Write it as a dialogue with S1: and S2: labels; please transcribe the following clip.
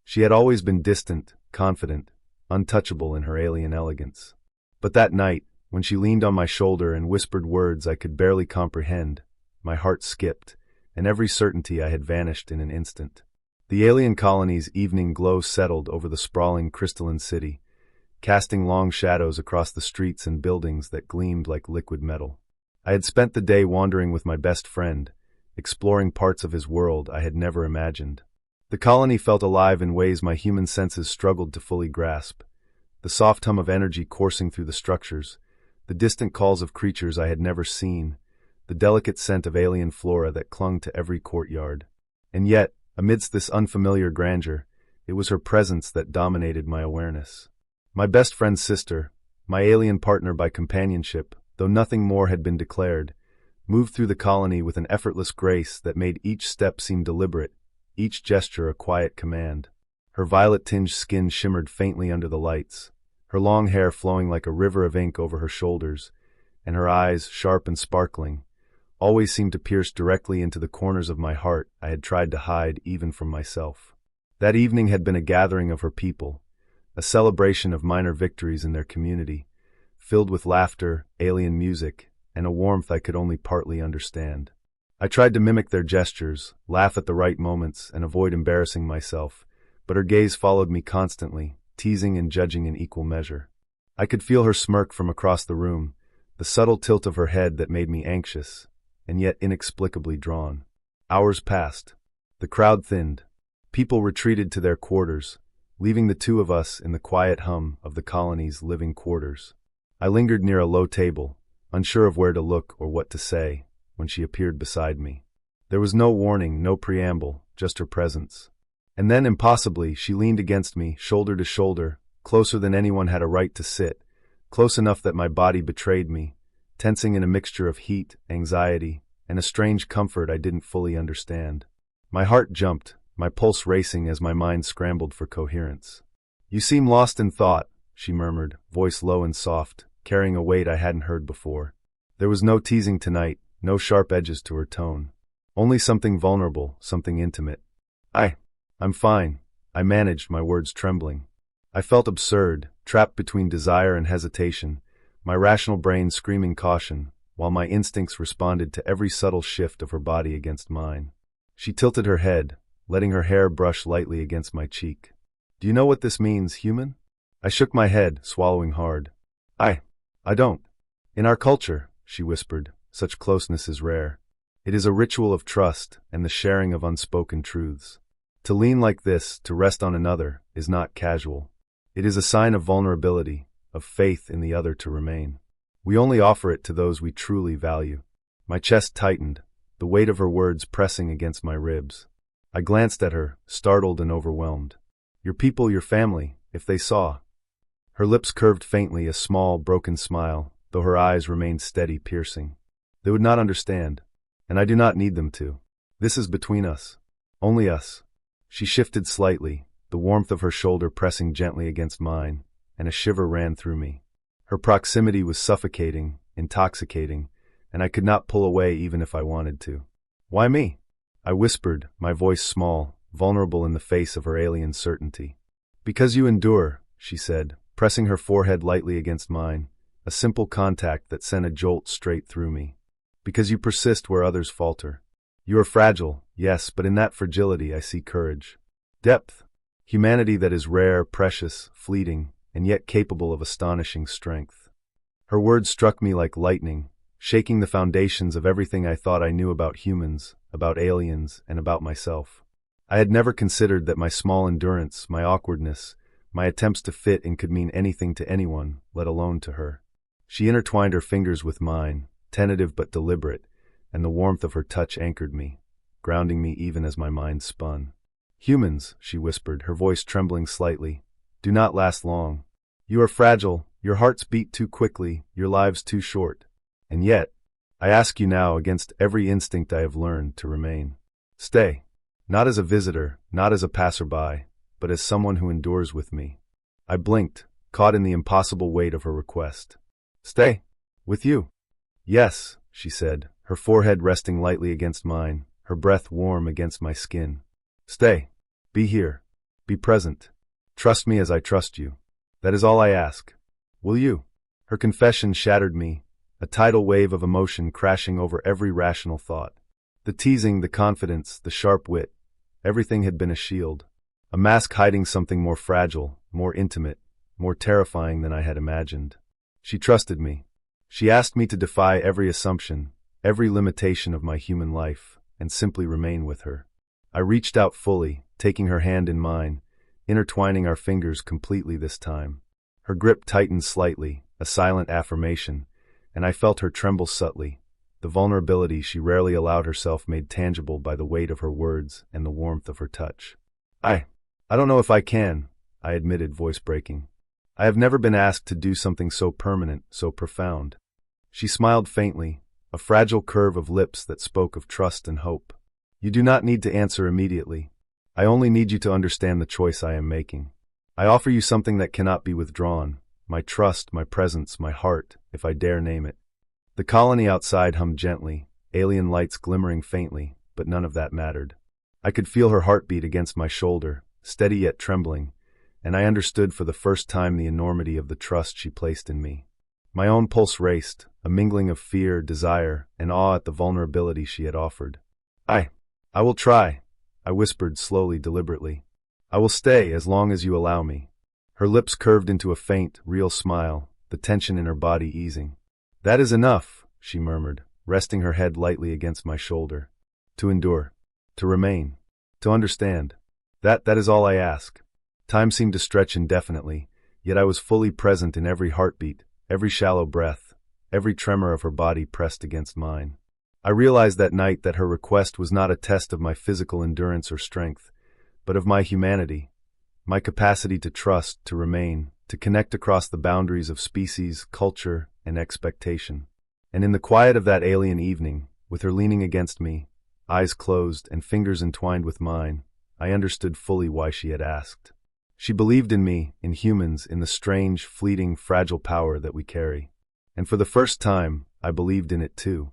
S1: She had always been distant, confident, untouchable in her alien elegance. But that night, when she leaned on my shoulder and whispered words I could barely comprehend, my heart skipped, and every certainty I had vanished in an instant. The alien colony's evening glow settled over the sprawling crystalline city, casting long shadows across the streets and buildings that gleamed like liquid metal. I had spent the day wandering with my best friend, exploring parts of his world I had never imagined. The colony felt alive in ways my human senses struggled to fully grasp. The soft hum of energy coursing through the structures, the distant calls of creatures I had never seen, the delicate scent of alien flora that clung to every courtyard. And yet, amidst this unfamiliar grandeur, it was her presence that dominated my awareness. My best friend's sister, my alien partner by companionship, though nothing more had been declared, moved through the colony with an effortless grace that made each step seem deliberate, each gesture a quiet command. Her violet-tinged skin shimmered faintly under the lights, her long hair flowing like a river of ink over her shoulders, and her eyes, sharp and sparkling, always seemed to pierce directly into the corners of my heart I had tried to hide even from myself. That evening had been a gathering of her people, a celebration of minor victories in their community, filled with laughter, alien music, and a warmth I could only partly understand. I tried to mimic their gestures, laugh at the right moments, and avoid embarrassing myself, but her gaze followed me constantly, teasing and judging in equal measure. I could feel her smirk from across the room, the subtle tilt of her head that made me anxious, and yet inexplicably drawn. Hours passed. The crowd thinned. People retreated to their quarters, leaving the two of us in the quiet hum of the colony's living quarters. I lingered near a low table, unsure of where to look or what to say, when she appeared beside me. There was no warning, no preamble, just her presence. And then, impossibly, she leaned against me, shoulder to shoulder, closer than anyone had a right to sit, close enough that my body betrayed me, tensing in a mixture of heat, anxiety, and a strange comfort I didn't fully understand. My heart jumped, my pulse racing as my mind scrambled for coherence. "You seem lost in thought," she murmured, voice low and soft, carrying a weight I hadn't heard before. There was no teasing tonight, no sharp edges to her tone. Only something vulnerable, something intimate. I'm fine," I managed, my words trembling. I felt absurd, trapped between desire and hesitation, my rational brain screaming caution, while my instincts responded to every subtle shift of her body against mine. She tilted her head, letting her hair brush lightly against my cheek. "Do you know what this means, human?" I shook my head, swallowing hard. I don't. "In our culture," she whispered, "such closeness is rare. It is a ritual of trust and the sharing of unspoken truths. To lean like this, to rest on another, is not casual. It is a sign of vulnerability, of faith in the other to remain. We only offer it to those we truly value." My chest tightened, the weight of her words pressing against my ribs. I glanced at her, startled and overwhelmed. "Your people, your family, if they saw." Her lips curved faintly, a small, broken smile, though her eyes remained steady, piercing. "They would not understand, and I do not need them to. This is between us. Only us." She shifted slightly, the warmth of her shoulder pressing gently against mine, and a shiver ran through me. Her proximity was suffocating, intoxicating, and I could not pull away even if I wanted to. "Why me?" I whispered, my voice small, vulnerable in the face of her alien certainty. "Because you endure," she said, pressing her forehead lightly against mine, a simple contact that sent a jolt straight through me. "Because you persist where others falter. You are fragile, yes, but in that fragility I see courage. Depth. Humanity that is rare, precious, fleeting, and yet capable of astonishing strength." Her words struck me like lightning, shaking the foundations of everything I thought I knew about humans, about aliens, and about myself. I had never considered that my small endurance, my awkwardness, my attempts to fit in could mean anything to anyone, let alone to her. She intertwined her fingers with mine, tentative but deliberate, and the warmth of her touch anchored me, grounding me even as my mind spun. "Humans," she whispered, her voice trembling slightly, "do not last long. You are fragile, your hearts beat too quickly, your lives too short. And yet, I ask you now, against every instinct I have learned, to remain. Stay. Not as a visitor, not as a passerby, but as someone who endures with me." I blinked, caught in the impossible weight of her request. "Stay? With you?" "Yes," she said, her forehead resting lightly against mine, her breath warm against my skin. "Stay. Be here. Be present. Trust me as I trust you. That is all I ask. Will you?" Her confession shattered me, a tidal wave of emotion crashing over every rational thought. The teasing, the confidence, the sharp wit, everything had been a shield. A mask hiding something more fragile, more intimate, more terrifying than I had imagined. She trusted me. She asked me to defy every assumption, every limitation of my human life, and simply remain with her. I reached out fully, taking her hand in mine, intertwining our fingers completely this time. Her grip tightened slightly, a silent affirmation, and I felt her tremble subtly, the vulnerability she rarely allowed herself made tangible by the weight of her words and the warmth of her touch. I don't know if I can," I admitted, voice breaking. "I have never been asked to do something so permanent, so profound." She smiled faintly, a fragile curve of lips that spoke of trust and hope. "You do not need to answer immediately. I only need you to understand the choice I am making. I offer you something that cannot be withdrawn, my trust, my presence, my heart, if I dare name it." The colony outside hummed gently, alien lights glimmering faintly, but none of that mattered. I could feel her heartbeat against my shoulder, steady yet trembling, and I understood for the first time the enormity of the trust she placed in me. My own pulse raced, a mingling of fear, desire, and awe at the vulnerability she had offered. I will try," I whispered slowly, deliberately. "I will stay as long as you allow me." Her lips curved into a faint, real smile, the tension in her body easing. "That is enough," she murmured, resting her head lightly against my shoulder. "To endure, to remain, to understand. That is all I ask." Time seemed to stretch indefinitely, yet I was fully present in every heartbeat, every shallow breath, every tremor of her body pressed against mine. I realized that night that her request was not a test of my physical endurance or strength, but of my humanity, my capacity to trust, to remain, to connect across the boundaries of species, culture, and expectation. And in the quiet of that alien evening, with her leaning against me, eyes closed and fingers entwined with mine, I understood fully why she had asked. She believed in me, in humans, in the strange, fleeting, fragile power that we carry. And for the first time, I believed in it too.